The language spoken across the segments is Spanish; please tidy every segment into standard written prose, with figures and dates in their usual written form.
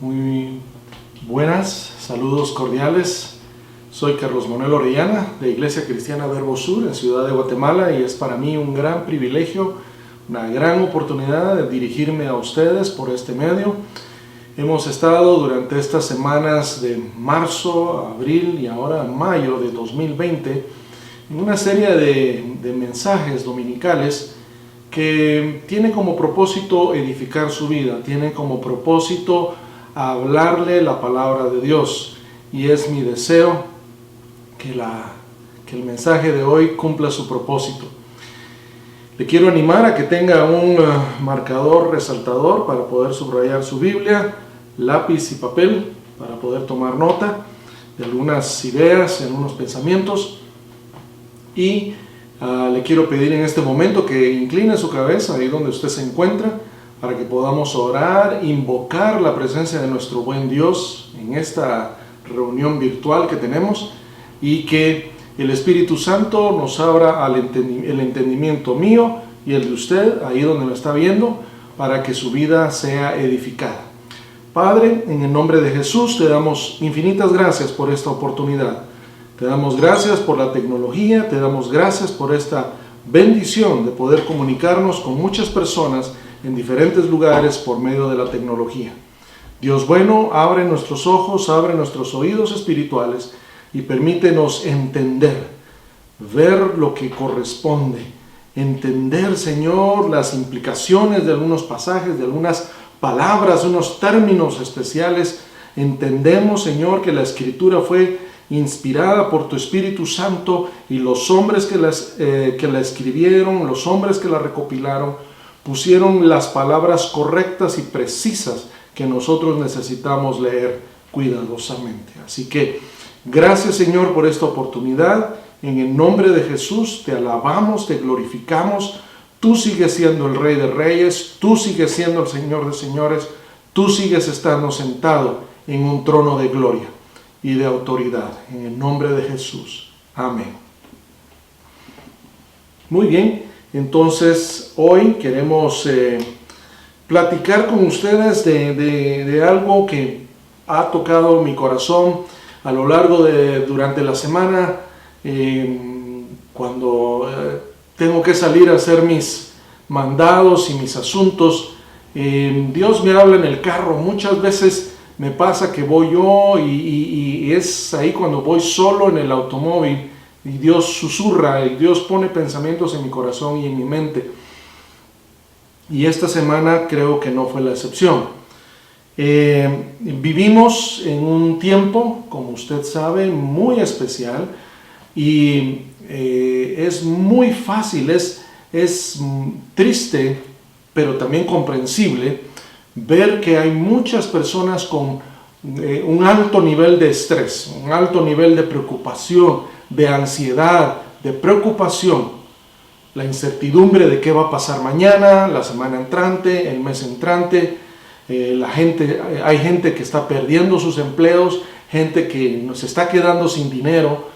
Muy buenas, saludos cordiales. Soy Carlos Manuel Orellana de Iglesia Cristiana Verbo Sur en Ciudad de Guatemala y es para mí un gran privilegio, una gran oportunidad de dirigirme a ustedes por este medio. Hemos estado durante estas semanas de marzo, abril y ahora mayo de 2020 en una serie de mensajes dominicales que tiene como propósito edificar su vida, tiene como propósito hablarle la palabra de Dios, y es mi deseo que el mensaje de hoy cumpla su propósito. Le quiero animar a que tenga un marcador resaltador para poder subrayar su Biblia, lápiz y papel para poder tomar nota de algunas ideas, de algunos pensamientos, y le quiero pedir en este momento que incline su cabeza ahí donde usted se encuentra para que podamos orar, invocar la presencia de nuestro buen Dios en esta reunión virtual que tenemos, y que el Espíritu Santo nos abra el entendimiento mío y el de usted ahí donde me está viendo, para que su vida sea edificada. Padre, en el nombre de Jesús te damos infinitas gracias por esta oportunidad. Te damos gracias por la tecnología, te damos gracias por esta bendición de poder comunicarnos con muchas personas en diferentes lugares por medio de la tecnología. Dios bueno, abre nuestros ojos, abre nuestros oídos espirituales y permítenos entender, ver lo que corresponde, entender, Señor, las implicaciones de algunos pasajes, de algunas palabras, unos términos especiales. Entendemos, Señor, que la Escritura fue inspirada por tu Espíritu Santo, y los hombres que la escribieron, los hombres que la recopilaron, pusieron las palabras correctas y precisas que nosotros necesitamos leer cuidadosamente. Así que gracias, Señor, por esta oportunidad. En el nombre de Jesús te alabamos, te glorificamos. Tú sigues siendo el Rey de Reyes, tú sigues siendo el Señor de Señores, tú sigues estando sentado en un trono de gloria y de autoridad. En el nombre de Jesús. Amén. Muy bien. Entonces, hoy queremos platicar con ustedes de algo que ha tocado mi corazón a lo largo durante la semana, cuando tengo que salir a hacer mis mandados y mis asuntos. Dios me habla en el carro. Muchas veces me pasa que voy yo y es ahí cuando voy solo en el automóvil, y Dios susurra y Dios pone pensamientos en mi corazón y en mi mente. Y esta semana creo que no fue la excepción. Vivimos en un tiempo, como usted sabe, muy especial, y es muy fácil, es triste, pero también comprensible, ver que hay muchas personas con un alto nivel de estrés, un alto nivel de preocupación, de ansiedad, de preocupación, la incertidumbre de qué va a pasar mañana, la semana entrante, el mes entrante. Hay gente que está perdiendo sus empleos, gente que se está quedando sin dinero,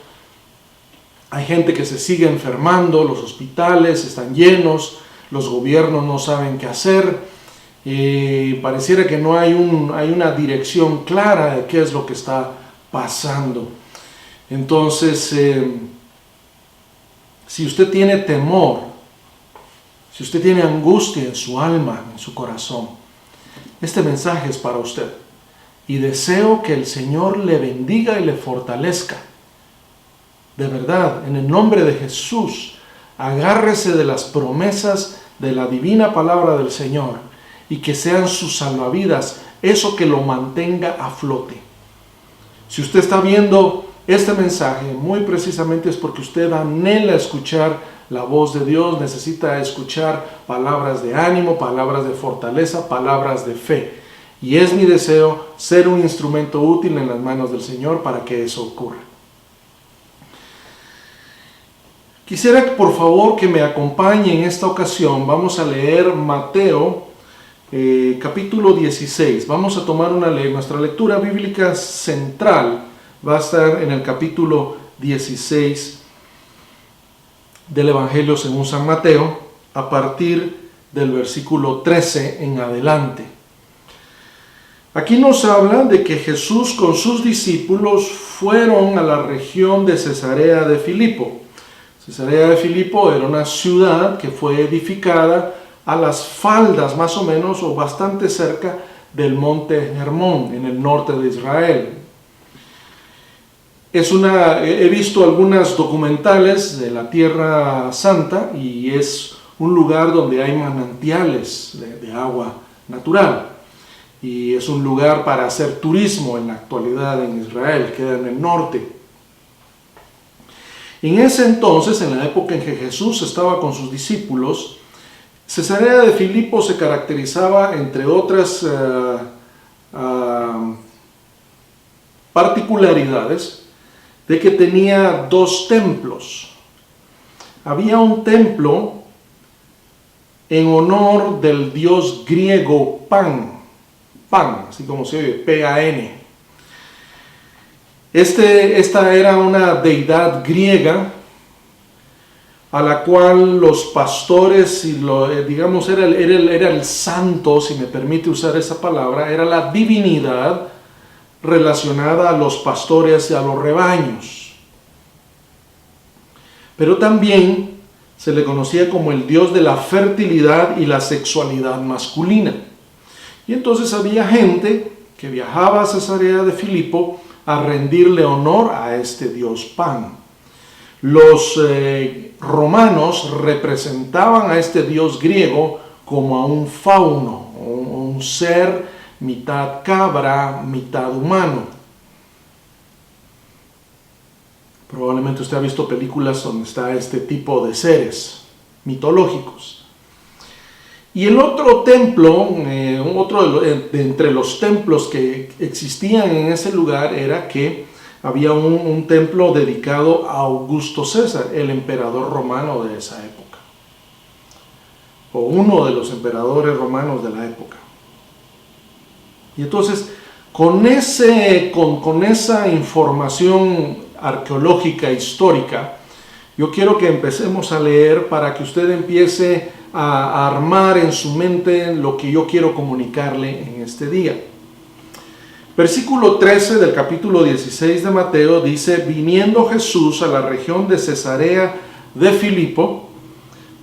hay gente que se sigue enfermando, los hospitales están llenos, los gobiernos no saben qué hacer, pareciera que no hay una dirección clara de qué es lo que está pasando. Entonces, si usted tiene temor, si usted tiene angustia en su alma, en su corazón, este mensaje es para usted. Y deseo que el Señor le bendiga y le fortalezca. De verdad, en el nombre de Jesús, agárrese de las promesas de la divina palabra del Señor, y que sean sus salvavidas, eso que lo mantenga a flote. Si usted está viendo este mensaje, muy precisamente es porque usted anhela escuchar la voz de Dios, necesita escuchar palabras de ánimo, palabras de fortaleza, palabras de fe. Y es mi deseo ser un instrumento útil en las manos del Señor para que eso ocurra. Quisiera, por favor, que me acompañe en esta ocasión. Vamos a leer Mateo capítulo 16. Vamos a tomar nuestra lectura bíblica central. Va a estar en el capítulo 16 del Evangelio según San Mateo, a partir del versículo 13 en adelante. Aquí nos habla de que Jesús con sus discípulos fueron a la región de Cesarea de Filipo. Cesarea de Filipo era una ciudad que fue edificada a las faldas más o menos o bastante cerca del monte Hermón en el norte de Israel. He visto algunas documentales de la Tierra Santa y es un lugar donde hay manantiales de agua natural. Y es un lugar para hacer turismo en la actualidad en Israel, queda en el norte. En ese entonces, en la época en que Jesús estaba con sus discípulos, Cesarea de Filipo se caracterizaba, entre otras particularidades, de que tenía dos templos. Había un templo en honor del dios griego Pan, así como se oye, P-A-N. Esta era una deidad griega a la cual los pastores, digamos, era el santo, si me permite usar esa palabra, era la divinidad relacionada a los pastores y a los rebaños. Pero también se le conocía como el dios de la fertilidad y la sexualidad masculina. Y entonces había gente que viajaba a Cesarea de Filipo a rendirle honor a este dios Pan. Los romanos representaban a este dios griego como a un fauno, un ser mitad cabra, mitad humano. Probablemente usted ha visto películas donde está este tipo de seres mitológicos. Y el otro templo, entre los templos que existían en ese lugar, era que había un templo dedicado a Augusto César, el emperador romano de esa época, o uno de los emperadores romanos de la época. Y entonces, con esa información arqueológica, histórica, yo quiero que empecemos a leer para que usted empiece a armar en su mente lo que yo quiero comunicarle en este día. Versículo 13 del capítulo 16 de Mateo dice: viniendo Jesús a la región de Cesarea de Filipo,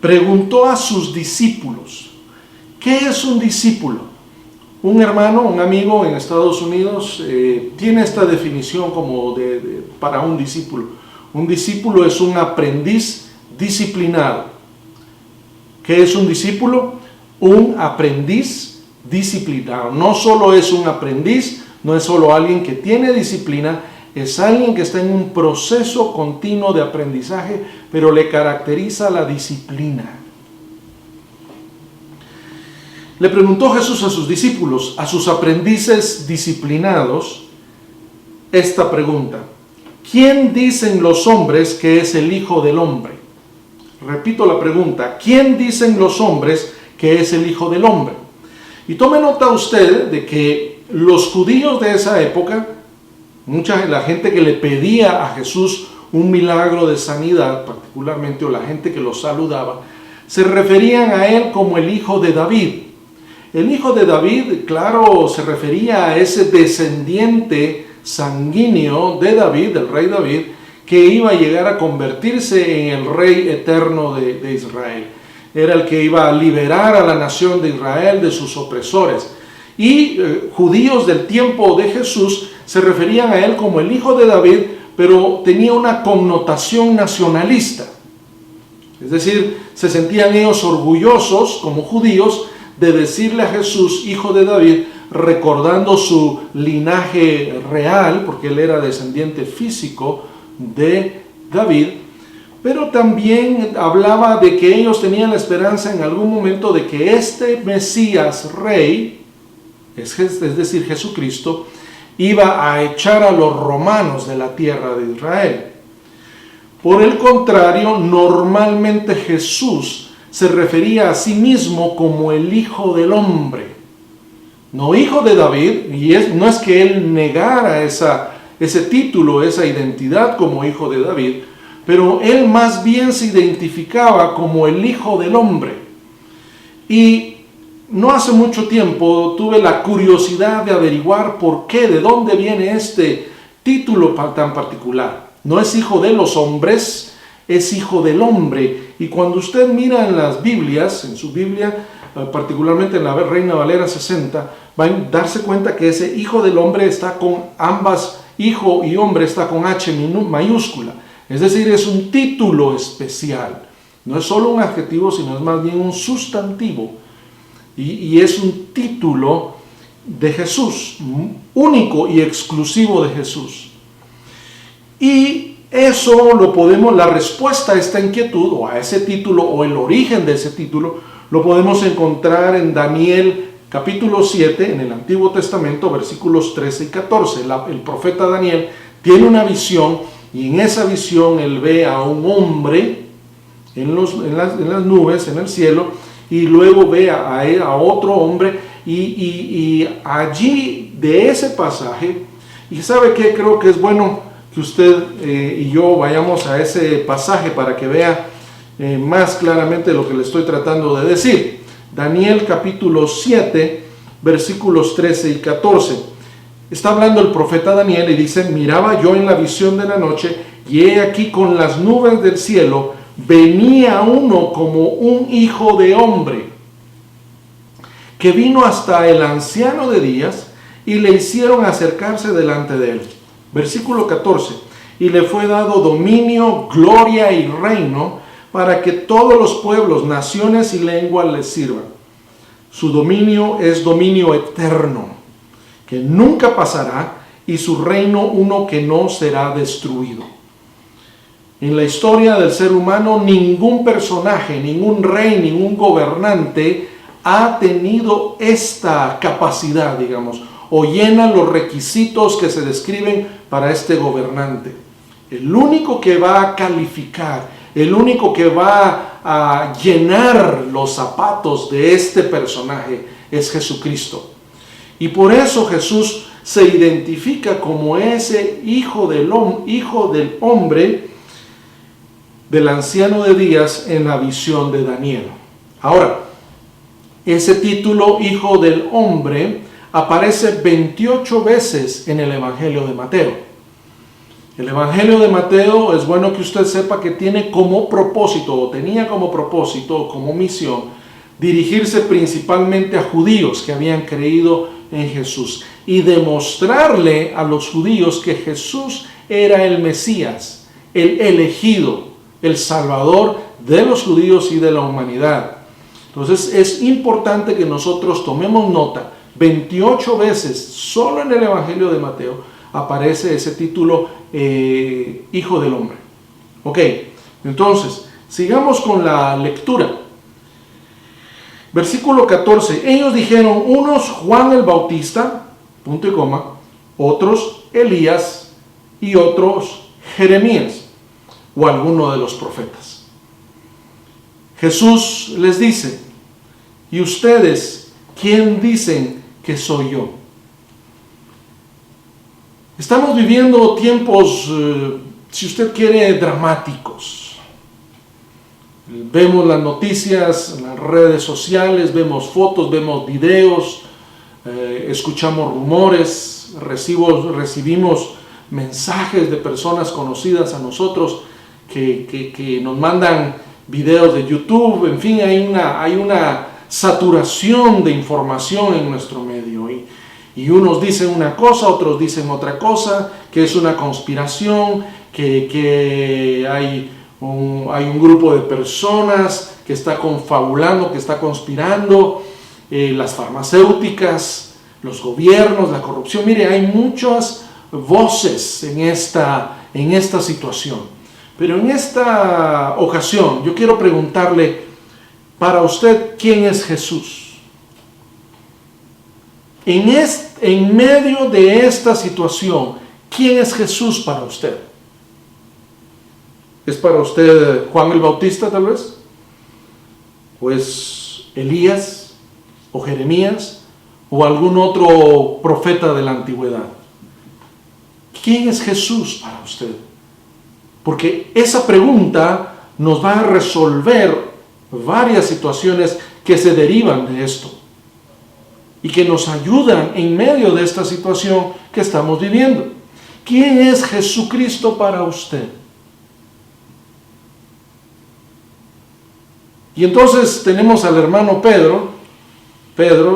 preguntó a sus discípulos. ¿Qué es un discípulo? Un hermano, un amigo en Estados Unidos tiene esta definición como para un discípulo. Un discípulo es un aprendiz disciplinado. ¿Qué es un discípulo? Un aprendiz disciplinado. No solo es un aprendiz, no es solo alguien que tiene disciplina, es alguien que está en un proceso continuo de aprendizaje, pero le caracteriza la disciplina. Le preguntó Jesús a sus discípulos, a sus aprendices disciplinados, esta pregunta: ¿quién dicen los hombres que es el Hijo del Hombre? Repito la pregunta: ¿quién dicen los hombres que es el Hijo del Hombre? Y tome nota usted de que los judíos de esa época, la gente que le pedía a Jesús un milagro de sanidad, particularmente, o la gente que lo saludaba, se referían a él como el Hijo de David. El Hijo de David, claro, se refería a ese descendiente sanguíneo de David, del rey David, que iba a llegar a convertirse en el rey eterno de Israel. Era el que iba a liberar a la nación de Israel de sus opresores. Y judíos del tiempo de Jesús se referían a él como el Hijo de David, pero tenía una connotación nacionalista. Es decir, se sentían ellos orgullosos como judíos de decirle a Jesús, Hijo de David, recordando su linaje real, porque él era descendiente físico de David, pero también hablaba de que ellos tenían la esperanza en algún momento de que este Mesías rey, es decir, Jesucristo, iba a echar a los romanos de la tierra de Israel. Por el contrario, normalmente Jesús se refería a sí mismo como el Hijo del Hombre, no Hijo de David, y no es que él negara ese título, esa identidad como Hijo de David, pero él más bien se identificaba como el Hijo del Hombre. Y no hace mucho tiempo tuve la curiosidad de averiguar por qué, de dónde viene este título tan particular. No es hijo de los hombres, es hijo del hombre. Y cuando usted mira en las Biblias, en su Biblia, particularmente en la Reina Valera 60, va a darse cuenta que ese hijo del hombre está con ambas, hijo y hombre está con H mayúscula. Es decir, es un título especial. No es solo un adjetivo, sino es más bien un sustantivo. Y es un título de Jesús, único y exclusivo de Jesús. Y eso lo podemos, la respuesta a esta inquietud, o a ese título, o el origen de ese título, lo podemos encontrar en Daniel capítulo 7, en el Antiguo Testamento, versículos 13 y 14. El profeta Daniel tiene una visión, y en esa visión él ve a un hombre en las nubes, en el cielo, y luego ve a otro hombre, y allí de ese pasaje, y ¿sabe qué? Creo que es bueno que usted y yo vayamos a ese pasaje para que vea más claramente lo que le estoy tratando de decir. Daniel capítulo 7, versículos 13 y 14. Está hablando el profeta Daniel y dice: miraba yo en la visión de la noche, y he aquí con las nubes del cielo venía uno como un hijo de hombre, que vino hasta el anciano de días, y le hicieron acercarse delante de él. Versículo 14. Y le fue dado dominio, gloria y reino, para que todos los pueblos, naciones y lenguas les sirvan. Su dominio es dominio eterno, que nunca pasará, y su reino uno que no será destruido. En la historia del ser humano, ningún personaje, ningún rey, ningún gobernante ha tenido esta capacidad, digamos, o llena los requisitos que se describen para este gobernante. El único que va a calificar, el único que va a llenar los zapatos de este personaje es Jesucristo. Y por eso Jesús se identifica como ese hijo del hombre, del anciano de días, en la visión de Daniel. Ahora, ese título, hijo del hombre, aparece 28 veces en el Evangelio de Mateo. El Evangelio de Mateo, es bueno que usted sepa que tiene como propósito, o tenía como propósito, o como misión, dirigirse principalmente a judíos que habían creído en Jesús y demostrarle a los judíos que Jesús era el Mesías, el elegido, el Salvador de los judíos y de la humanidad. Entonces es importante que nosotros tomemos nota. 28 veces solo en el Evangelio de Mateo aparece ese título, hijo del hombre. Ok, entonces sigamos con la lectura. Versículo 14. Ellos dijeron, unos Juan el Bautista, punto y coma, otros Elías y otros Jeremías, o alguno de los profetas. Jesús les dice: ¿y ustedes quién dicen que soy yo? Estamos viviendo tiempos, si usted quiere, dramáticos. Vemos las noticias en las redes sociales, vemos fotos, vemos videos, escuchamos rumores, recibimos mensajes de personas conocidas a nosotros que nos mandan videos de YouTube. En fin, hay una saturación de información en nuestro medio, y unos dicen una cosa, otros dicen otra cosa, que es una conspiración, que hay un grupo de personas que está confabulando, que está conspirando, las farmacéuticas, los gobiernos, la corrupción. Mire, hay muchas voces en esta situación. Pero en esta ocasión yo quiero preguntarle, para usted, ¿quién es Jesús? En medio de esta situación, ¿quién es Jesús para usted? ¿Es para usted Juan el Bautista, tal vez? ¿O es Elías? ¿O Jeremías? ¿O algún otro profeta de la antigüedad? ¿Quién es Jesús para usted? Porque esa pregunta nos va a resolver varias situaciones que se derivan de esto. y que nos ayudan en medio de esta situación que estamos viviendo. ¿Quién es Jesucristo para usted? Y entonces tenemos al hermano Pedro,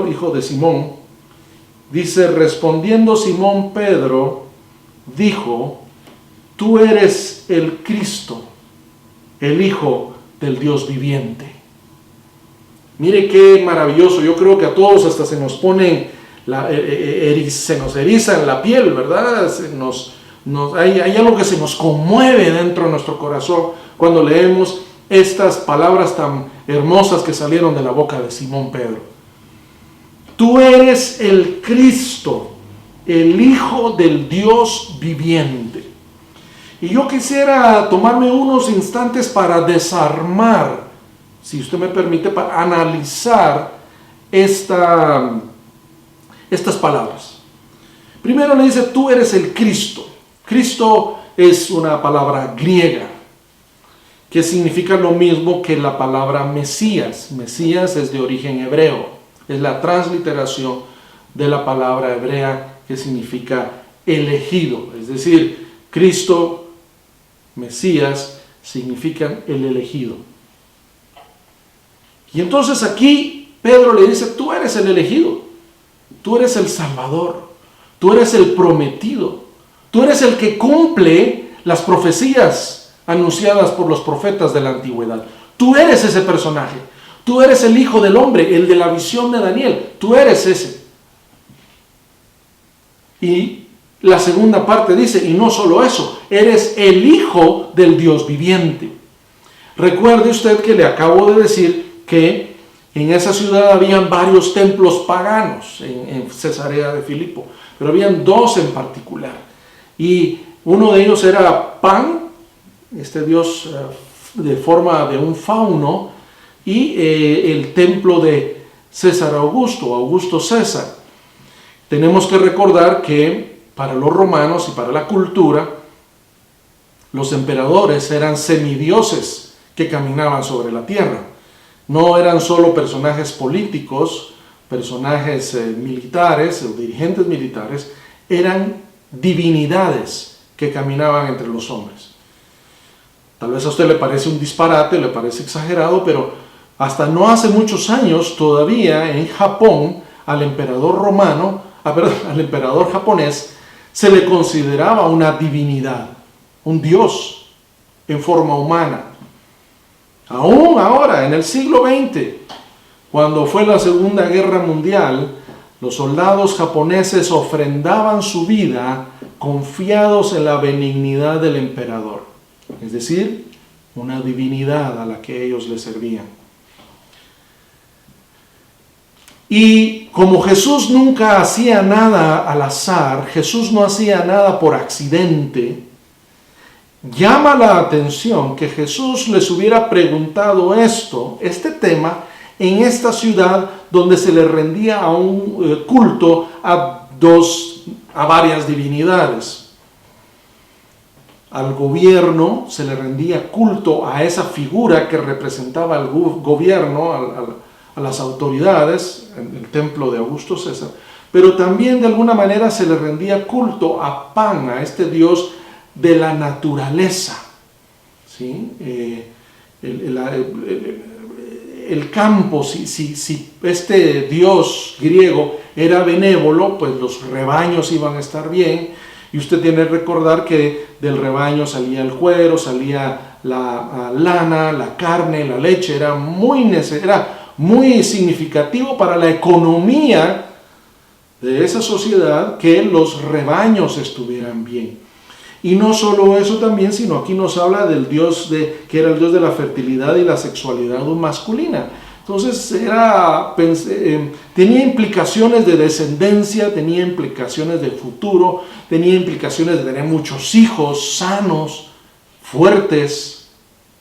hijo de Simón. Dice, respondiendo Simón Pedro, dijo, tú eres el Cristo, el Hijo del Dios viviente. Mire qué maravilloso. Yo creo que a todos hasta se nos pone, se nos eriza en la piel, ¿verdad? Hay algo que se nos conmueve dentro de nuestro corazón cuando leemos estas palabras tan hermosas que salieron de la boca de Simón Pedro. Tú eres el Cristo, el Hijo del Dios viviente. Y yo quisiera tomarme unos instantes para desarmar, si usted me permite, para analizar estas palabras. Primero le dice, tú eres el Cristo. Cristo es una palabra griega que significa lo mismo que la palabra Mesías. Mesías es de origen hebreo, es la transliteración de la palabra hebrea que significa elegido. Es decir, Cristo, Mesías, significan el elegido. Y entonces aquí Pedro le dice, tú eres el elegido, tú eres el Salvador, tú eres el prometido, tú eres el que cumple las profecías anunciadas por los profetas de la antigüedad. Tú eres ese personaje, tú eres el Hijo del Hombre, el de la visión de Daniel, tú eres ese. Y la segunda parte dice, y no solo eso, eres el Hijo del Dios viviente. Recuerde usted que le acabo de decir que en esa ciudad habían varios templos paganos, en Cesarea de Filipo, pero habían dos en particular. Y uno de ellos era Pan, este dios de forma de un fauno, y el templo de César Augusto César. Tenemos que recordar que para los romanos y para la cultura, los emperadores eran semidioses que caminaban sobre la tierra. No eran solo personajes políticos, personajes militares o dirigentes militares, eran divinidades que caminaban entre los hombres. Tal vez a usted le parece un disparate, le parece exagerado, pero hasta no hace muchos años todavía en Japón al emperador japonés se le consideraba una divinidad, un dios en forma humana. Aún ahora, en el siglo XX, cuando fue la Segunda Guerra Mundial, los soldados japoneses ofrendaban su vida confiados en la benignidad del emperador, es decir, una divinidad a la que ellos le servían. Y como Jesús nunca hacía nada al azar, Jesús no hacía nada por accidente, llama la atención que Jesús les hubiera preguntado este tema, en esta ciudad donde se le rendía a un culto a varias divinidades. Al gobierno se le rendía culto a esa figura que representaba al gobierno, a las autoridades, en el templo de Augusto César, pero también de alguna manera se le rendía culto a Pan, a este dios de la naturaleza, ¿sí? El campo, si este dios griego era benévolo, pues los rebaños iban a estar bien, y usted tiene que recordar que del rebaño salía el cuero, salía la lana, la carne, la leche, era muy significativo para la economía de esa sociedad que los rebaños estuvieran bien. Y no solo eso también, sino aquí nos habla del dios que era el dios de la fertilidad y la sexualidad masculina. Entonces tenía implicaciones de descendencia, tenía implicaciones de futuro, tenía implicaciones de tener muchos hijos sanos, fuertes,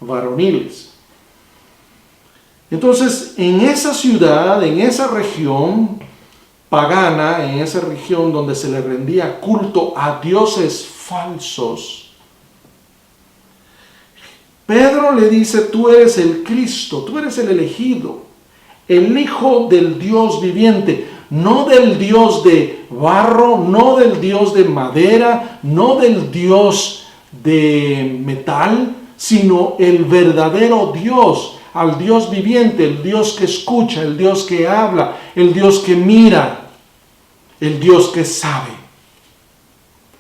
varoniles. Entonces, en esa ciudad, en esa región pagana, en esa región donde se le rendía culto a dioses falsos, Pedro le dice, tú eres el Cristo, tú eres el elegido, el Hijo del Dios viviente. no del Dios de barro, no del Dios de madera, no del Dios de metal, sino el verdadero Dios, al Dios viviente, el Dios que escucha, el Dios que habla, el Dios que mira, el Dios que sabe.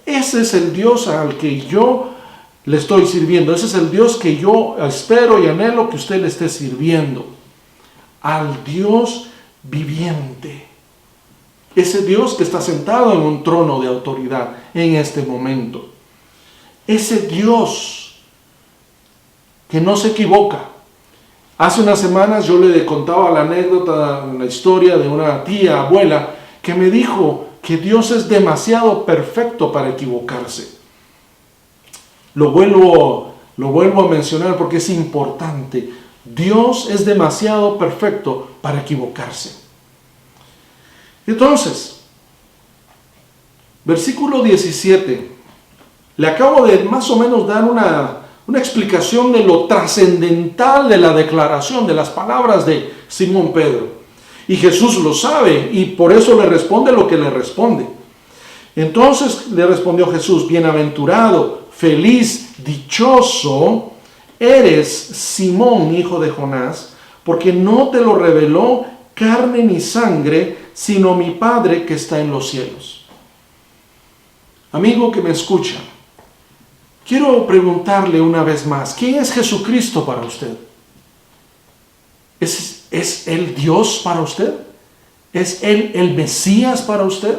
Ese es el Dios al que yo le estoy sirviendo. Ese es el Dios que yo espero y anhelo que usted le esté sirviendo. Al Dios viviente. Ese Dios que está sentado en un trono de autoridad en este momento. Ese Dios que no se equivoca. Hace unas semanas yo le contaba la anécdota, la historia de una tía, abuela, que me dijo que Dios es demasiado perfecto para equivocarse. Lo vuelvo a mencionar porque es importante. Dios es demasiado perfecto para equivocarse. Entonces, versículo 17. Le acabo de más o menos dar una explicación de lo trascendental de la declaración, de las palabras de Simón Pedro. Y Jesús lo sabe y por eso le responde lo que le responde. Entonces le respondió Jesús: bienaventurado, feliz, dichoso eres, Simón, hijo de Jonás, porque no te lo reveló carne ni sangre, sino mi Padre que está en los cielos. Amigo que me escucha, quiero preguntarle una vez más, ¿quién es Jesucristo para usted? ¿Es Él Dios para usted? ¿Es Él el Mesías para usted?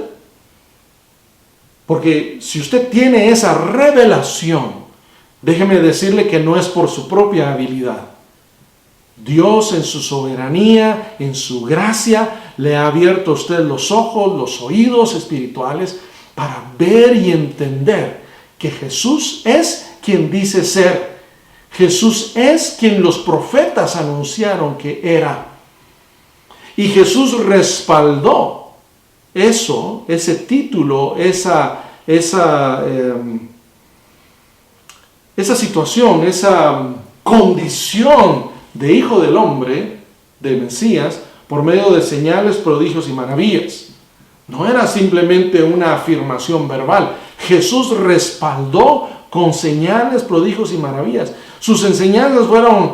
Porque si usted tiene esa revelación, déjeme decirle que no es por su propia habilidad. Dios en su soberanía, en su gracia, le ha abierto a usted los ojos, los oídos espirituales para ver y entender que Jesús es quien dice ser. Jesús es quien los profetas anunciaron que era. Y Jesús respaldó eso, ese título, esa situación, esa condición de Hijo del Hombre, de Mesías, por medio de señales, prodigios y maravillas. No era simplemente una afirmación verbal. Jesús respaldó con señales, prodigios y maravillas. Sus enseñanzas fueron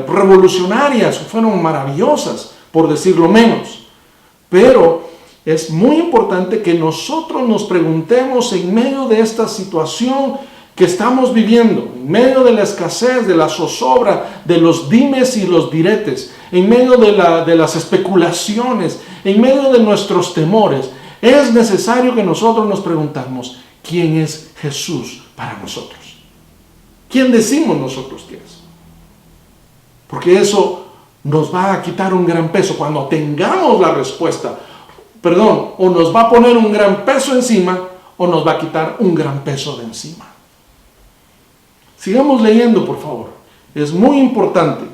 revolucionarias, fueron maravillosas, por decirlo menos. Pero es muy importante que nosotros nos preguntemos en medio de esta situación que estamos viviendo, en medio de la escasez, de la zozobra, de los dimes y los diretes, en medio de las especulaciones, en medio de nuestros temores, es necesario que nosotros nos preguntamos, ¿quién es Jesús para nosotros? ¿Quién decimos nosotros que es? Porque eso nos va a quitar un gran peso. Cuando tengamos la respuesta, o nos va a poner un gran peso encima, o nos va a quitar un gran peso de encima. Sigamos leyendo, por favor. Es muy importante.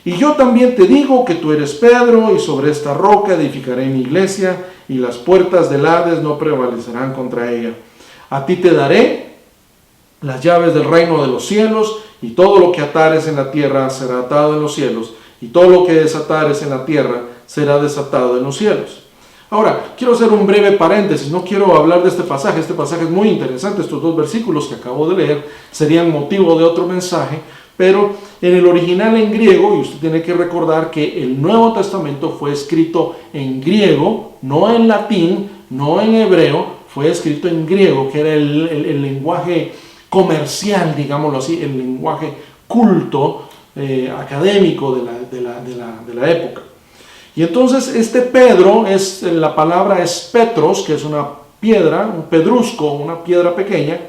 Y yo también te digo que tú eres Pedro, y sobre esta roca edificaré mi iglesia, y las puertas del Hades no prevalecerán contra ella. A ti te daré las llaves del reino de los cielos, y todo lo que atares en la tierra será atado en los cielos, y todo lo que desatares en la tierra será desatado en los cielos. Ahora, quiero hacer un breve paréntesis, no quiero hablar de este pasaje es muy interesante, estos dos versículos que acabo de leer serían motivo de otro mensaje, pero en el original en griego, y usted tiene que recordar que el Nuevo Testamento fue escrito en griego, no en latín, no en hebreo, fue escrito en griego, que era el lenguaje comercial, digámoslo así, el lenguaje culto, académico de la época. Y entonces este Pedro, la palabra es Petros, que es una piedra, un pedrusco, una piedra pequeña,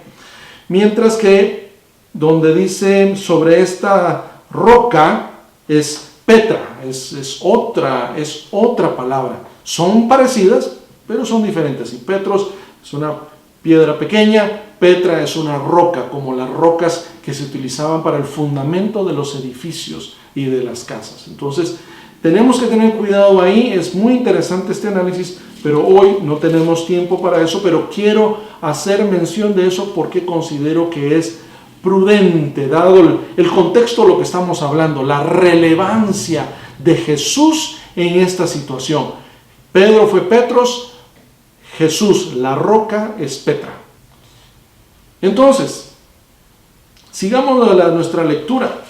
mientras que donde dice sobre esta roca es Petra, es otra palabra. Son parecidas, pero son diferentes. Y Petros es una piedra pequeña, Petra es una roca, como las rocas que se utilizaban para el fundamento de los edificios y de las casas. Entonces, tenemos que tener cuidado ahí. Es muy interesante este análisis, pero hoy no tenemos tiempo para eso, pero quiero hacer mención de eso porque considero que es prudente, dado el contexto de lo que estamos hablando, la relevancia de Jesús en esta situación. Pedro fue Petros, Jesús, la roca, es Petra. Entonces, sigamos nuestra lectura.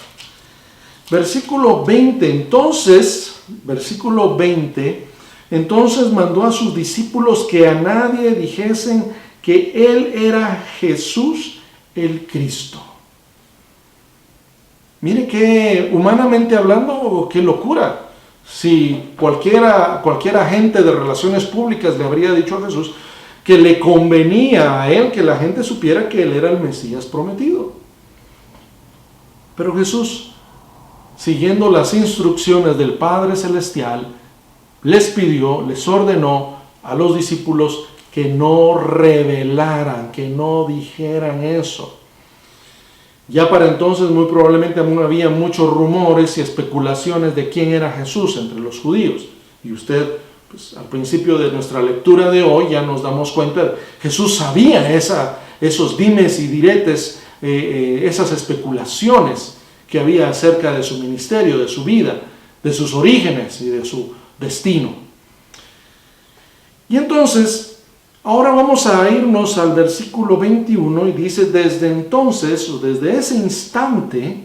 Versículo 20, entonces mandó a sus discípulos que a nadie dijesen que él era Jesús el Cristo. Mire que humanamente hablando, qué locura. Si cualquier agente de relaciones públicas le habría dicho a Jesús que le convenía a él que la gente supiera que él era el Mesías prometido. Pero Jesús, siguiendo las instrucciones del Padre Celestial, les ordenó a los discípulos que no revelaran, que no dijeran eso. Ya para entonces muy probablemente aún había muchos rumores y especulaciones de quién era Jesús entre los judíos. Y usted, pues, al principio de nuestra lectura de hoy ya nos damos cuenta, Jesús sabía esos dimes y diretes, esas especulaciones que había acerca de su ministerio, de su vida, de sus orígenes y de su destino. Y entonces, ahora vamos a irnos al versículo 21 y dice, desde entonces, o desde ese instante,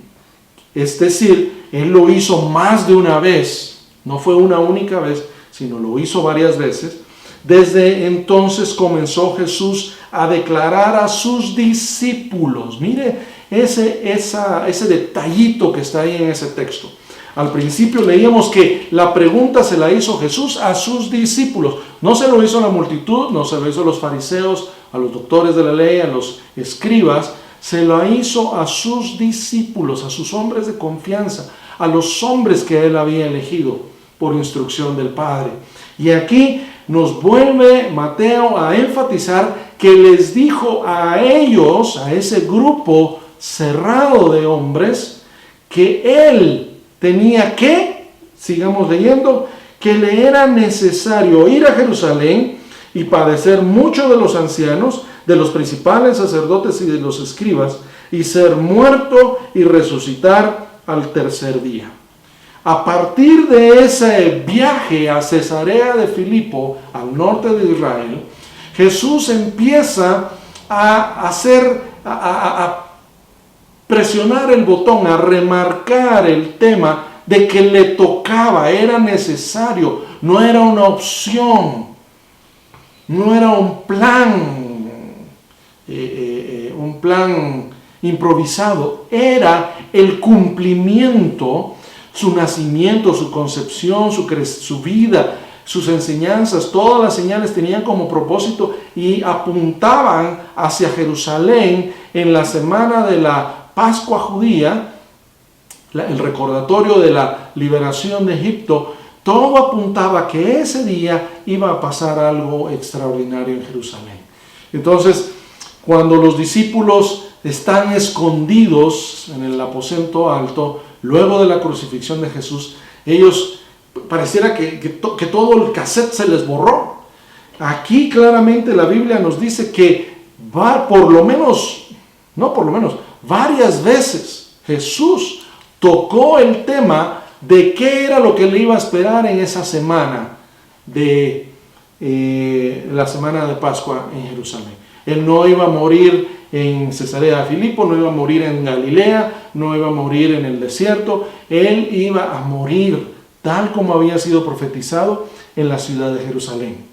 es decir, él lo hizo más de una vez, no fue una única vez, sino lo hizo varias veces. Desde entonces comenzó Jesús a declarar a sus discípulos. Mire ese detallito que está ahí en ese texto. Al principio leíamos que la pregunta se la hizo Jesús a sus discípulos. No se lo hizo a la multitud, no se lo hizo a los fariseos, a los doctores de la ley, a los escribas. Se lo hizo a sus discípulos, a sus hombres de confianza, a los hombres que él había elegido por instrucción del Padre. Y aquí nos vuelve Mateo a enfatizar que les dijo a ellos, a ese grupo cerrado de hombres, que él tenía que, sigamos leyendo, que le era necesario ir a Jerusalén y padecer mucho de los ancianos, de los principales sacerdotes y de los escribas, y ser muerto y resucitar al tercer día. A partir de ese viaje a Cesarea de Filipo, al norte de Israel, Jesús empieza a presionar el botón, a remarcar el tema de que le tocaba, era necesario, no era una opción, no era un plan improvisado, era el cumplimiento, su nacimiento, su concepción, su vida, sus enseñanzas, todas las señales tenían como propósito y apuntaban hacia Jerusalén en la semana de la Pascua judía, el recordatorio de la liberación de Egipto. Todo apuntaba que ese día iba a pasar algo extraordinario en Jerusalén. Entonces, cuando los discípulos están escondidos en el aposento alto, luego de la crucifixión de Jesús, ellos pareciera que todo el cassette se les borró. Aquí claramente la Biblia nos dice que varias veces Jesús tocó el tema de qué era lo que le iba a esperar en esa semana de la semana de Pascua en Jerusalén. Él no iba a morir en Cesarea de Filipo, no iba a morir en Galilea, no iba a morir en el desierto. Él iba a morir tal como había sido profetizado en la ciudad de Jerusalén.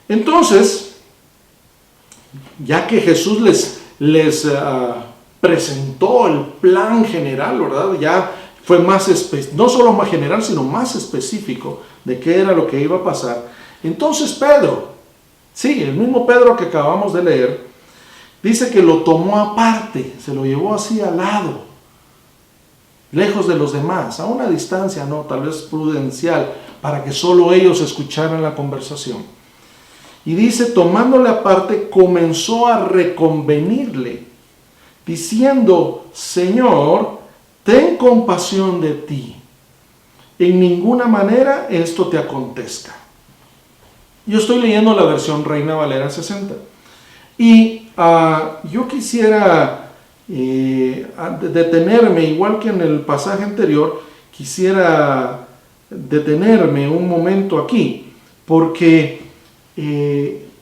Entonces, ya que Jesús les presentó el plan general, ¿verdad? Ya fue no solo más general, sino más específico de qué era lo que iba a pasar. Entonces Pedro, sí, el mismo Pedro que acabamos de leer, dice que lo tomó aparte, se lo llevó así al lado, lejos de los demás, a una distancia, no, tal vez prudencial, para que solo ellos escucharan la conversación. Y dice, tomándole aparte, comenzó a reconvenirle, diciendo, Señor, ten compasión de ti. En ninguna manera esto te acontezca. Yo estoy leyendo la versión Reina Valera 60. Y yo quisiera detenerme, igual que en el pasaje anterior, quisiera detenerme un momento aquí, porque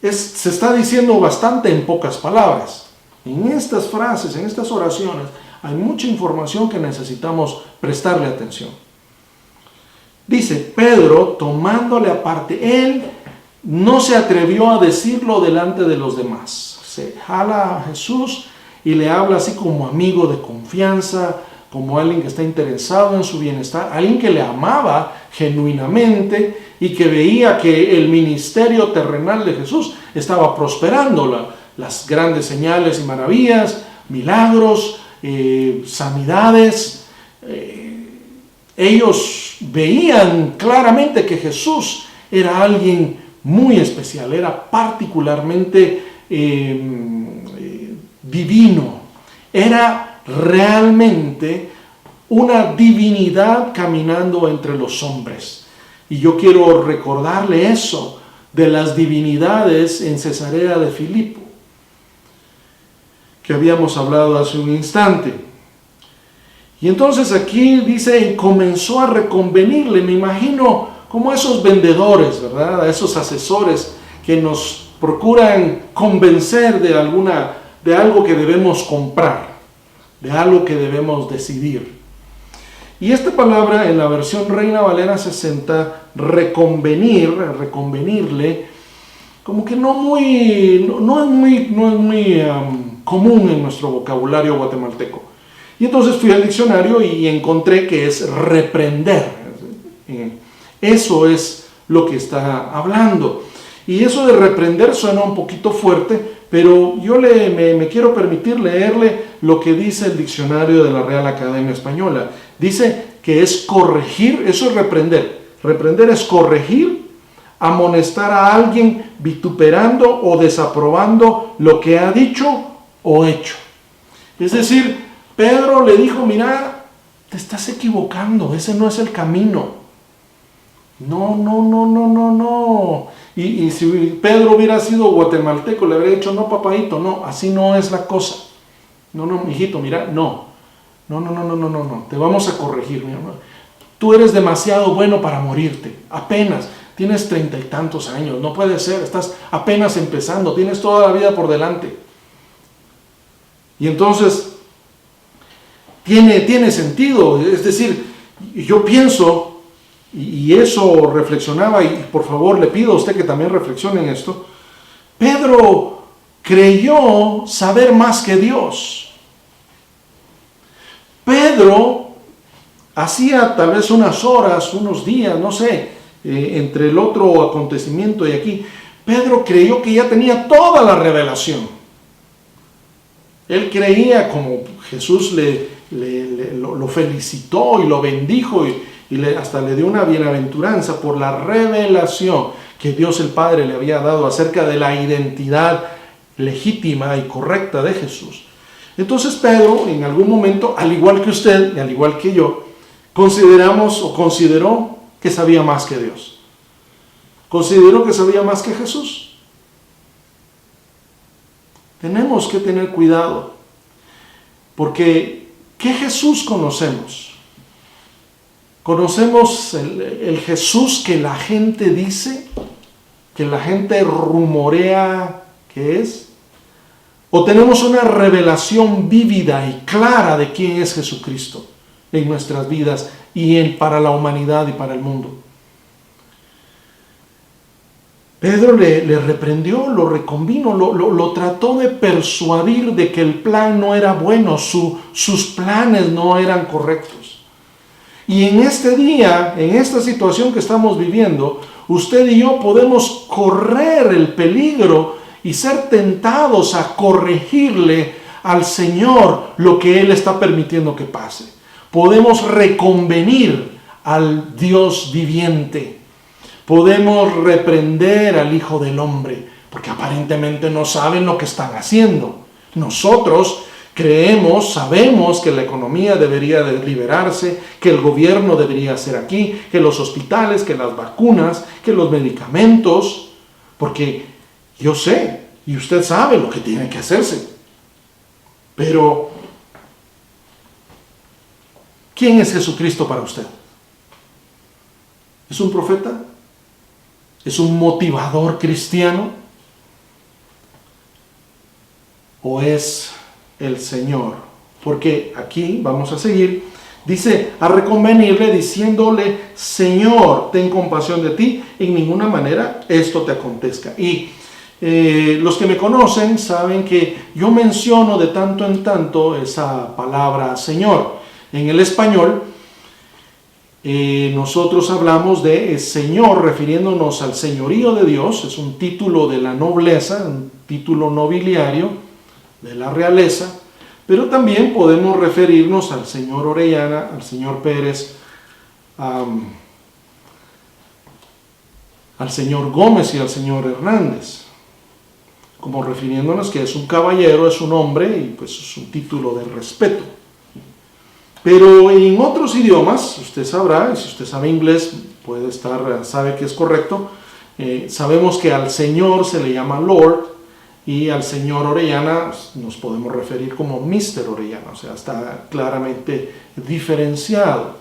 se está diciendo bastante en pocas palabras. En estas frases, en estas oraciones, hay mucha información que necesitamos prestarle atención. Dice, Pedro, tomándole aparte, él no se atrevió a decirlo delante de los demás. Se jala a Jesús y le habla así como amigo de confianza, como alguien que está interesado en su bienestar, alguien que le amaba genuinamente y que veía que el ministerio terrenal de Jesús estaba prosperando, las grandes señales y maravillas, milagros, sanidades. Ellos veían claramente que Jesús era alguien muy especial, era particularmente divino, era realmente una divinidad caminando entre los hombres. Y yo quiero recordarle eso de las divinidades en Cesarea de Filipo, que habíamos hablado hace un instante. Y entonces aquí dice, comenzó a reconvenirle, me imagino como esos vendedores, ¿verdad? A esos asesores que nos procuran convencer de algo que debemos comprar, de algo que debemos decidir. Y esta palabra en la versión Reina Valera 60, reconvenirle, como que no es muy común en nuestro vocabulario guatemalteco. Y entonces fui al diccionario y encontré que es reprender. Eso es lo que está hablando. Y eso de reprender suena un poquito fuerte, pero yo me quiero permitir leerle lo que dice el diccionario de la Real Academia Española. Dice que es corregir, eso es reprender. Reprender es corregir, amonestar a alguien vituperando o desaprobando lo que ha dicho o hecho. Es decir, Pedro le dijo, mira, te estás equivocando, ese no es el camino. No. Y si Pedro hubiera sido guatemalteco, le habría dicho, no, papadito, no, así no es la cosa. No, mijito, mira, no, te vamos a corregir, mi hermano. Tú eres demasiado bueno para morirte, apenas, tienes 30 y tantos años, no puede ser, estás apenas empezando, tienes toda la vida por delante. Y entonces, tiene sentido, es decir, yo pienso, y eso reflexionaba, y por favor le pido a usted que también reflexione en esto, Pedro creyó saber más que Dios. Pedro hacía tal vez unas horas, unos días, no sé, entre el otro acontecimiento y aquí, Pedro creyó que ya tenía toda la revelación. Él creía, como Jesús lo felicitó y lo bendijo y hasta le dio una bienaventuranza por la revelación que Dios el Padre le había dado acerca de la identidad legítima y correcta de Jesús. Entonces Pedro, en algún momento, al igual que usted y al igual que yo, consideró que sabía más que Dios. Consideró que sabía más que Jesús. Tenemos que tener cuidado, porque ¿qué Jesús conocemos? ¿Conocemos el Jesús que la gente dice, que la gente rumorea que es? ¿O tenemos una revelación vívida y clara de quién es Jesucristo en nuestras vidas y para la humanidad y para el mundo? Pedro le reprendió, lo reconvino, lo trató de persuadir de que el plan no era bueno, sus planes no eran correctos. Y en este día, en esta situación que estamos viviendo, usted y yo podemos correr el peligro y ser tentados a corregirle al Señor lo que Él está permitiendo que pase. Podemos reconvenir al Dios viviente. Podemos reprender al Hijo del Hombre, porque aparentemente no saben lo que están haciendo. Nosotros sabemos que la economía debería de liberarse, que el gobierno debería hacer aquí, que los hospitales, que las vacunas, que los medicamentos, porque yo sé y usted sabe lo que tiene que hacerse. Pero, ¿quién es Jesucristo para usted? ¿Es un profeta? ¿Es un motivador cristiano? ¿O es el Señor? Porque aquí vamos a seguir. Dice, a reconvenirle diciéndole, Señor, ten compasión de ti, en ninguna manera esto te acontezca. Y los que me conocen saben que yo menciono de tanto en tanto esa palabra Señor. En el español, nosotros hablamos de Señor refiriéndonos al señorío de Dios. Es un título de la nobleza, un título nobiliario de la realeza. Pero también podemos referirnos al señor Orellana, al señor Pérez, al señor Gómez y al señor Hernández, como refiriéndonos que es un caballero, es un hombre y pues es un título de respeto. Pero en otros idiomas, usted sabrá, y si usted sabe inglés, sabe que es correcto, sabemos que al señor se le llama Lord, y al señor Orellana nos podemos referir como Mr. Orellana, o sea, está claramente diferenciado.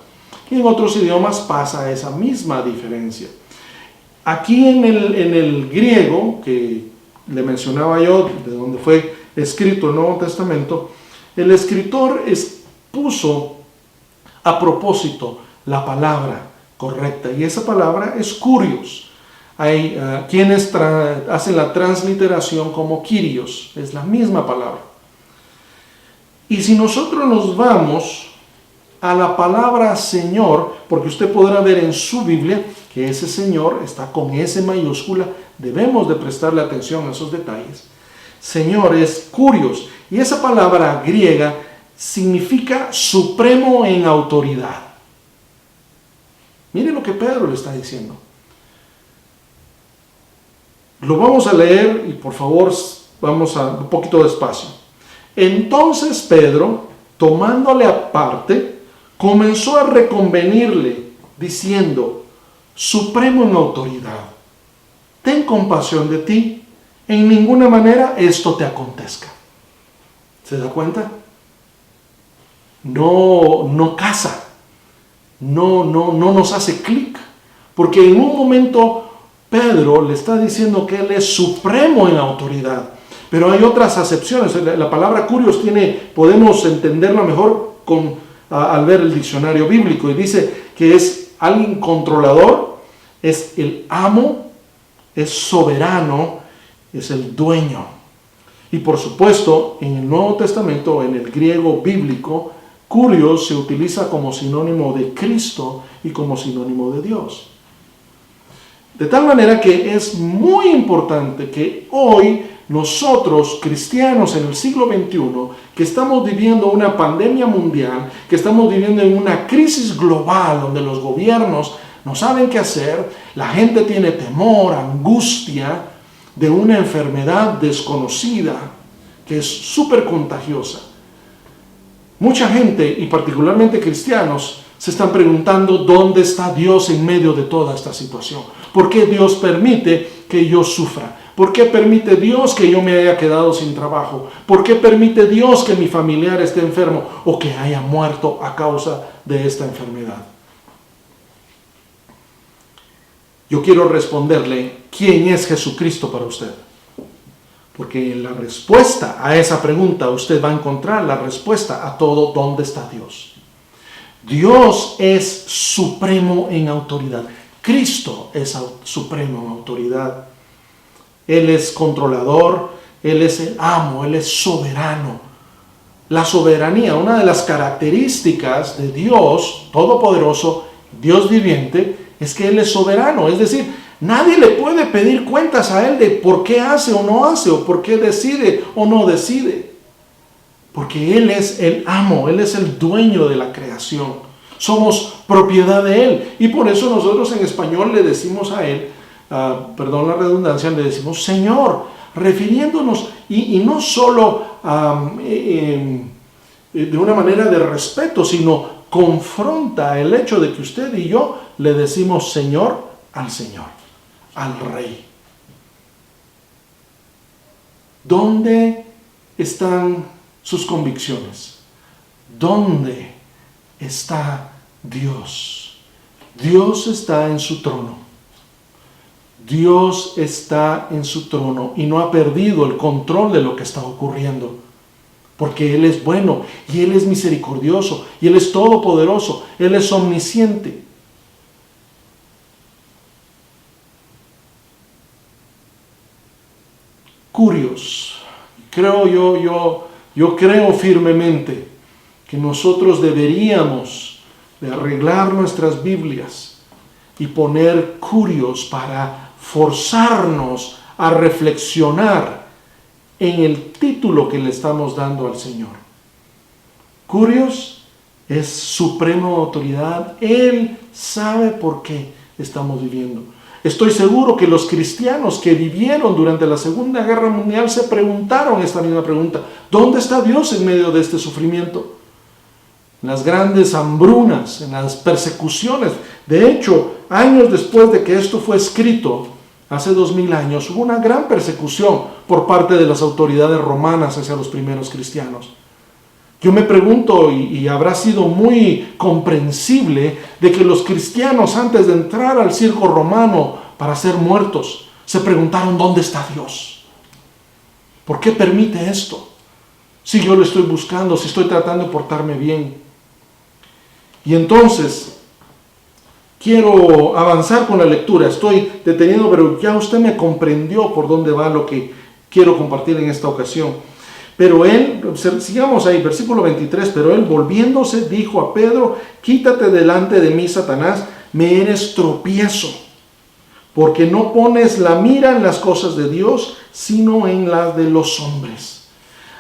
Y en otros idiomas pasa esa misma diferencia. Aquí en el griego, que le mencionaba yo, de donde fue escrito el Nuevo Testamento, el escritor puso a propósito la palabra correcta, y esa palabra es kurios. Hay quienes hacen la transliteración como Kyrios, es la misma palabra. Y si nosotros nos vamos a la palabra Señor, porque usted podrá ver en su Biblia que ese Señor está con S mayúscula, debemos de prestarle atención a esos detalles. Señor es kurios, y esa palabra griega significa supremo en autoridad. Mire lo que Pedro le está diciendo. Lo vamos a leer y por favor vamos a un poquito despacio. Entonces Pedro, tomándole aparte, comenzó a reconvenirle, diciendo, supremo en autoridad, ten compasión de ti, en ninguna manera esto te acontezca. ¿Se da cuenta? No casa, no nos hace clic, porque en un momento Pedro le está diciendo que él es supremo en autoridad, pero hay otras acepciones. La palabra kurios podemos entenderla mejor al ver el diccionario bíblico, y dice que es alguien controlador, es el amo, es soberano, es el dueño. Y por supuesto, en el Nuevo Testamento, en el griego bíblico, kurios se utiliza como sinónimo de Cristo y como sinónimo de Dios. De tal manera que es muy importante que hoy nosotros, cristianos en el siglo XXI, que estamos viviendo una pandemia mundial, que estamos viviendo en una crisis global donde los gobiernos no saben qué hacer, la gente tiene temor, angustia de una enfermedad desconocida que es súper contagiosa. Mucha gente, y particularmente cristianos, se están preguntando dónde está Dios en medio de toda esta situación. ¿Por qué Dios permite que yo sufra? ¿Por qué permite Dios que yo me haya quedado sin trabajo? ¿Por qué permite Dios que mi familiar esté enfermo o que haya muerto a causa de esta enfermedad? Yo quiero responderle, ¿quién es Jesucristo para usted? Porque en la respuesta a esa pregunta usted va a encontrar la respuesta a todo ¿dónde está Dios? Dios es supremo en autoridad. Cristo es supremo en autoridad. Él es controlador, Él es el amo, Él es soberano. La soberanía, una de las características de Dios Todopoderoso, Dios viviente, es que Él es soberano. Es decir, nadie le puede pedir cuentas a Él de por qué hace o no hace, o por qué decide o no decide. Porque Él es el amo, Él es el dueño de la creación. Somos propiedad de Él. Y por eso nosotros en español le decimos a Él, perdón la redundancia, le decimos Señor, refiriéndonos, y no solo de una manera de respeto, sino confronta el hecho de que usted y yo le decimos Señor, al Rey. ¿Dónde están sus convicciones? ¿Dónde está Dios? Dios está en su trono. Dios está en su trono y no ha perdido el control de lo que está ocurriendo. Porque Él es bueno y Él es misericordioso y Él es todopoderoso, Él es omnisciente. Curios, yo creo firmemente que nosotros deberíamos de arreglar nuestras Biblias y poner curios para forzarnos a reflexionar en el título que le estamos dando al Señor. Curios es suprema autoridad. Él sabe por qué estamos viviendo. Estoy seguro que los cristianos que vivieron durante la Segunda Guerra Mundial se preguntaron esta misma pregunta: ¿dónde está Dios en medio de este sufrimiento? En las grandes hambrunas, en las persecuciones. De hecho, años después de que esto fue escrito, hace 2000 años, hubo una gran persecución por parte de las autoridades romanas hacia los primeros cristianos. Yo me pregunto, y habrá sido muy comprensible, de que los cristianos, antes de entrar al circo romano para ser muertos, se preguntaron: ¿dónde está Dios? ¿Por qué permite esto? Si yo lo estoy buscando, si estoy tratando de portarme bien. Y entonces, quiero avanzar con la lectura. Estoy deteniendo, pero ya usted me comprendió por dónde va lo que quiero compartir en esta ocasión. Pero él, sigamos ahí, versículo 23, pero él volviéndose dijo a Pedro: quítate delante de mí, Satanás, me eres tropiezo, porque no pones la mira en las cosas de Dios, sino en las de los hombres.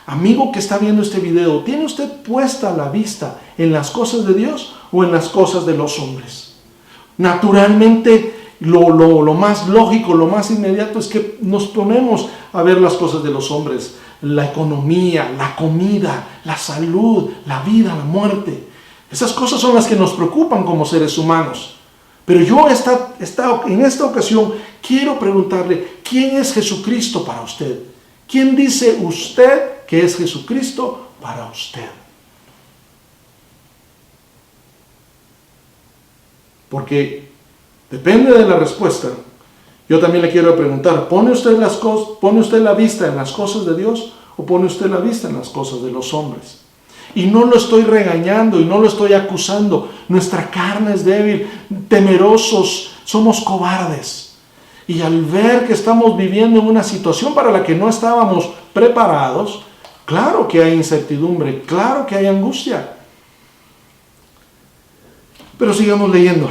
Amigo que está viendo este video, ¿tiene usted puesta la vista en las cosas de Dios o en las cosas de los hombres? Naturalmente, lo más lógico, lo más inmediato es que nos ponemos a ver las cosas de los hombres. La economía, la comida, la salud, la vida, la muerte. Esas cosas son las que nos preocupan como seres humanos. Pero yo en esta ocasión quiero preguntarle: ¿quién es Jesucristo para usted? ¿Quién dice usted que es Jesucristo para usted? Porque depende de la respuesta. Yo también le quiero preguntar: ¿pone usted la vista en las cosas de Dios o pone usted la vista en las cosas de los hombres? Y no lo estoy regañando y no lo estoy acusando. Nuestra carne es débil, temerosos, somos cobardes. Y al ver que estamos viviendo en una situación para la que no estábamos preparados, claro que hay incertidumbre, claro que hay angustia. Pero sigamos leyendo.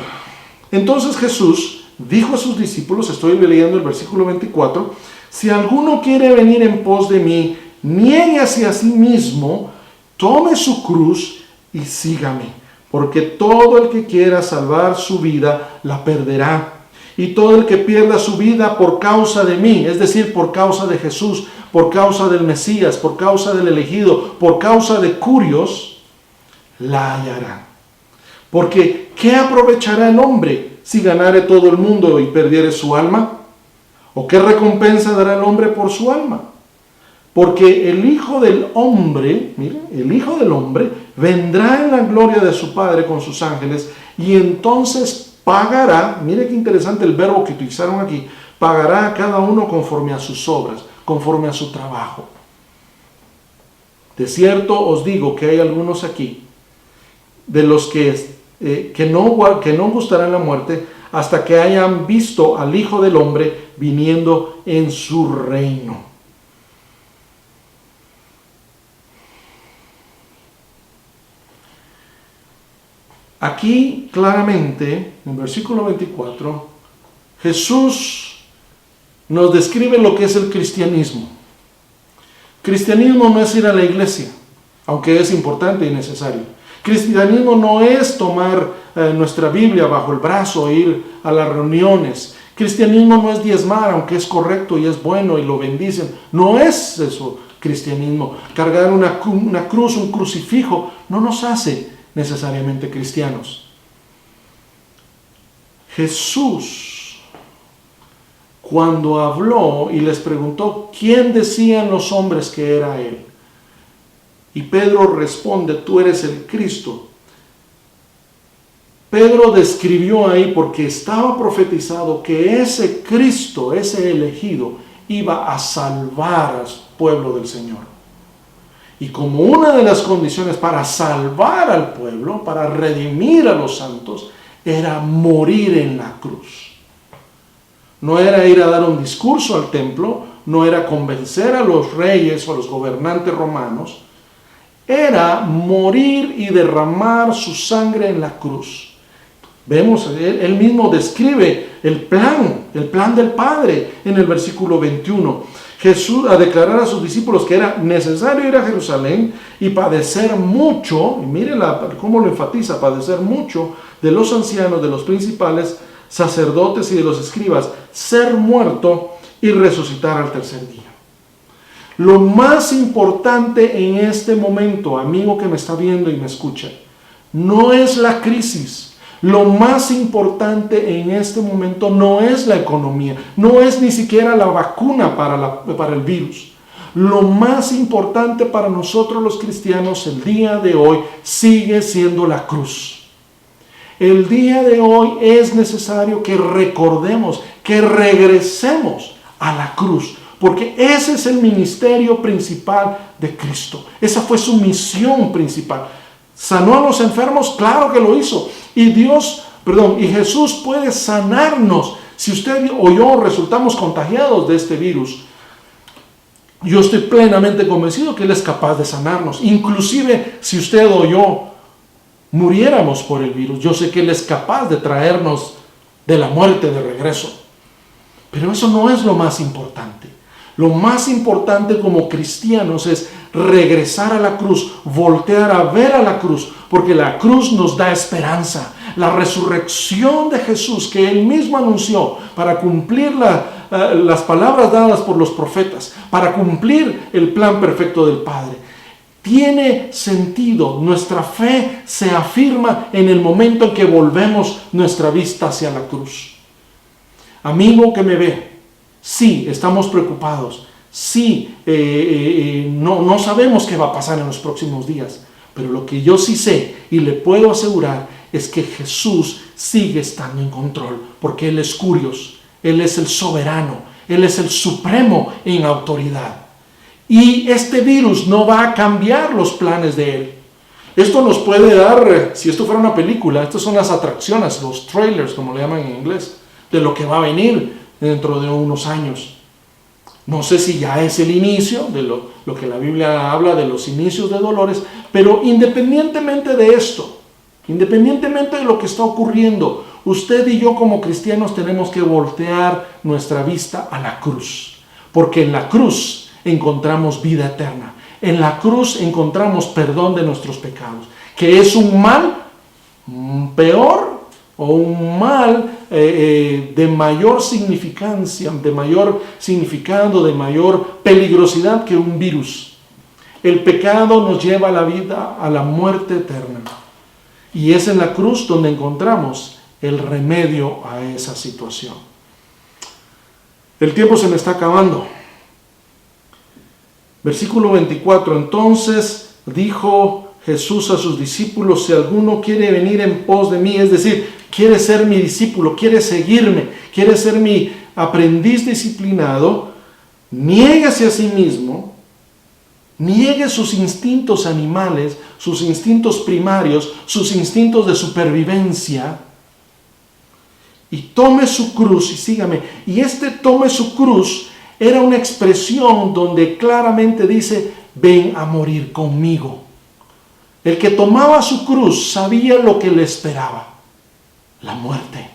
Entonces Jesús dijo a sus discípulos, estoy leyendo el versículo 24: si alguno quiere venir en pos de mí, niéguese a sí mismo, tome su cruz y sígame. Porque todo el que quiera salvar su vida, la perderá. Y todo el que pierda su vida por causa de mí, es decir, por causa de Jesús, por causa del Mesías, por causa del elegido, por causa de curios, la hallará. Porque ¿qué aprovechará el hombre si ganare todo el mundo y perdiere su alma? ¿O qué recompensa dará el hombre por su alma? Porque el Hijo del Hombre, mire, el Hijo del Hombre vendrá en la gloria de su Padre con sus ángeles, y entonces pagará, mire qué interesante el verbo que utilizaron aquí, pagará a cada uno conforme a sus obras, conforme a su trabajo. De cierto os digo que hay algunos aquí, de los que no gustarán la muerte hasta que hayan visto al Hijo del Hombre viniendo en su reino. Aquí claramente, en el versículo 24, Jesús nos describe lo que es el cristianismo. Cristianismo no es ir a la iglesia, aunque es importante y necesario. Cristianismo no es tomar nuestra Biblia bajo el brazo e ir a las reuniones. Cristianismo no es diezmar, aunque es correcto y es bueno y lo bendicen. No es eso cristianismo. Cargar una cruz, un crucifijo, no nos hace necesariamente cristianos. Jesús, cuando habló y les preguntó quién decían los hombres que era Él, y Pedro responde: tú eres el Cristo. Pedro describió ahí, porque estaba profetizado que ese Cristo, ese elegido, iba a salvar al pueblo del Señor. Y como una de las condiciones para salvar al pueblo, para redimir a los santos, era morir en la cruz. No era ir a dar un discurso al templo, no era convencer a los reyes o a los gobernantes romanos, era morir y derramar su sangre en la cruz. Vemos, él mismo describe el plan del Padre en el versículo 21. Jesús a declarar a sus discípulos que era necesario ir a Jerusalén y padecer mucho, y miren cómo lo enfatiza, padecer mucho de los ancianos, de los principales sacerdotes y de los escribas, ser muerto y resucitar al tercer día. Lo más importante en este momento, amigo que me está viendo y me escucha, no es la crisis. Lo más importante en este momento no es la economía, no es ni siquiera la vacuna para el virus. Lo más importante para nosotros los cristianos el día de hoy sigue siendo la cruz. El día de hoy es necesario que recordemos, que regresemos a la cruz, porque ese es el ministerio principal de Cristo. Esa fue su misión principal. ¿Sanó a los enfermos? Claro que lo hizo. Y Jesús puede sanarnos. Si usted o yo resultamos contagiados de este virus, yo estoy plenamente convencido que Él es capaz de sanarnos. Inclusive si usted o yo muriéramos por el virus, yo sé que Él es capaz de traernos de la muerte de regreso. Pero eso no es lo más importante. Lo más importante como cristianos es regresar a la cruz, voltear a ver a la cruz, porque la cruz nos da esperanza. La resurrección de Jesús que Él mismo anunció para cumplir las palabras dadas por los profetas, para cumplir el plan perfecto del Padre, tiene sentido. Nuestra fe se afirma en el momento en que volvemos nuestra vista hacia la cruz. Amigo que me ve, sí, estamos preocupados. Sí, no sabemos qué va a pasar en los próximos días. Pero lo que yo sí sé y le puedo asegurar es que Jesús sigue estando en control. Porque Él es Curios, Él es el soberano, Él es el supremo en autoridad. Y este virus no va a cambiar los planes de Él. Esto nos puede dar, si esto fuera una película, estas son las atracciones, los trailers, como le llaman en inglés, de lo que va a venir dentro de unos años. No sé si ya es el inicio de lo que la Biblia habla de los inicios de dolores, pero independientemente de esto, independientemente de lo que está ocurriendo, usted y yo como cristianos tenemos que voltear nuestra vista a la cruz, porque en la cruz encontramos vida eterna, en la cruz encontramos perdón de nuestros pecados, que es un mal peor o un mal de mayor significancia, de mayor significado, de mayor peligrosidad que un virus. El pecado nos lleva a la vida, a la muerte eterna. Y es en la cruz donde encontramos el remedio a esa situación. El tiempo se me está acabando. Versículo 24. Entonces dijo Jesús a sus discípulos: si alguno quiere venir en pos de mí, es decir, quiere ser mi discípulo, quiere seguirme, quiere ser mi aprendiz disciplinado, niéguese a sí mismo, niegue sus instintos animales, sus instintos primarios, sus instintos de supervivencia, y tome su cruz y sígame. Y tome su cruz era una expresión donde claramente dice: ven a morir conmigo. El que tomaba su cruz sabía lo que le esperaba: la muerte,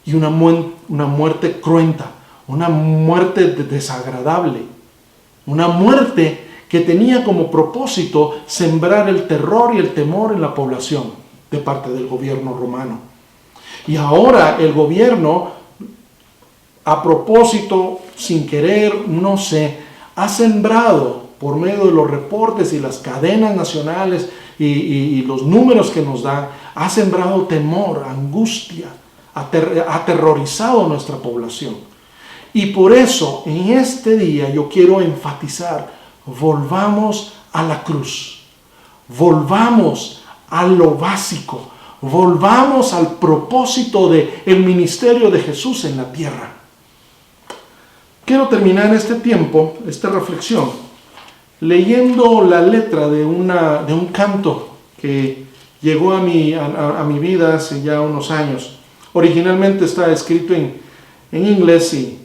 y una muerte cruenta, una muerte desagradable, una muerte que tenía como propósito sembrar el terror y el temor en la población de parte del gobierno romano. Y ahora el gobierno, a propósito, sin querer, no sé, ha sembrado por medio de los reportes y las cadenas nacionales y los números que nos dan, ha sembrado temor, angustia, ha aterrorizado a nuestra población. Y por eso, en este día yo quiero enfatizar: volvamos a la cruz, volvamos a lo básico, Volvamos al propósito del ministerio de Jesús en la tierra. Quiero terminar este tiempo, esta reflexión, leyendo la letra de un canto que llegó a mi vida hace ya unos años. Originalmente está escrito en inglés y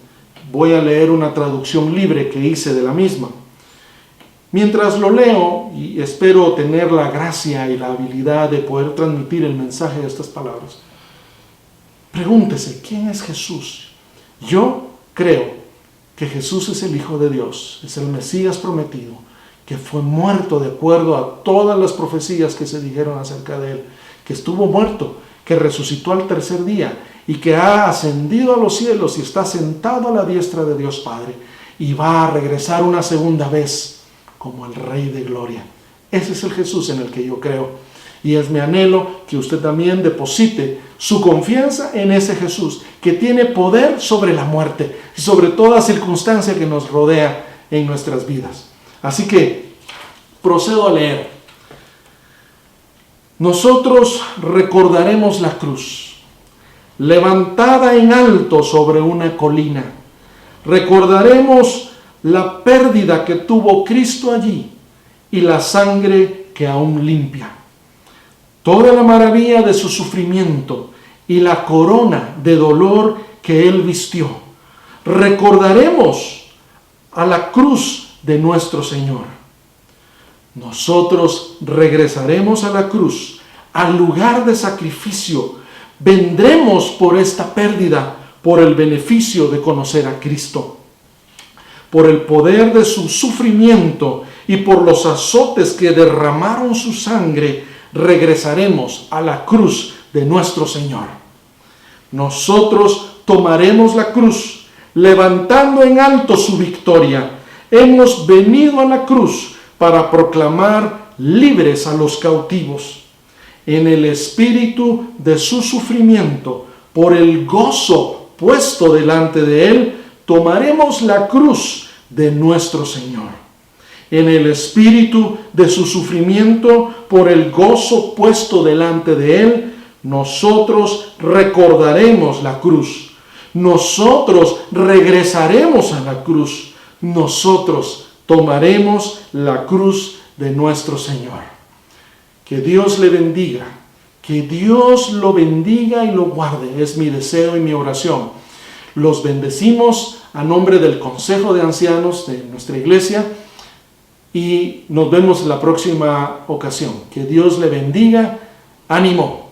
voy a leer una traducción libre que hice de la misma. Mientras lo leo, y espero tener la gracia y la habilidad de poder transmitir el mensaje de estas palabras, pregúntese, ¿quién es Jesús? Yo creo que Jesús es el Hijo de Dios, es el Mesías prometido, que fue muerto de acuerdo a todas las profecías que se dijeron acerca de él, que estuvo muerto, que resucitó al tercer día y que ha ascendido a los cielos y está sentado a la diestra de Dios Padre y va a regresar una segunda vez como el Rey de Gloria. Ese es el Jesús en el que yo creo. Y es mi anhelo que usted también deposite su confianza en ese Jesús, que tiene poder sobre la muerte y sobre toda circunstancia que nos rodea en nuestras vidas. Así que procedo a leer. Nosotros recordaremos la cruz, levantada en alto sobre una colina. Recordaremos la pérdida que tuvo Cristo allí y la sangre que aún limpia. Toda la maravilla de su sufrimiento y la corona de dolor que Él vistió. Recordaremos a la cruz de nuestro Señor. Nosotros regresaremos a la cruz, al lugar de sacrificio. Vendremos por esta pérdida, por el beneficio de conocer a Cristo. Por el poder de su sufrimiento y por los azotes que derramaron su sangre, regresaremos a la cruz de nuestro Señor. Nosotros tomaremos la cruz, levantando en alto su victoria. Hemos venido a la cruz para proclamar libres a los cautivos. En el espíritu de su sufrimiento, por el gozo puesto delante de Él, tomaremos la cruz de nuestro Señor. En el espíritu de su sufrimiento, por el gozo puesto delante de Él, nosotros recordaremos la cruz. Nosotros regresaremos a la cruz. Nosotros tomaremos la cruz de nuestro Señor. Que Dios le bendiga. Que Dios lo bendiga y lo guarde. Es mi deseo y mi oración. Los bendecimos a nombre del Consejo de Ancianos de nuestra iglesia. Y nos vemos en la próxima ocasión. Que Dios le bendiga. Ánimo.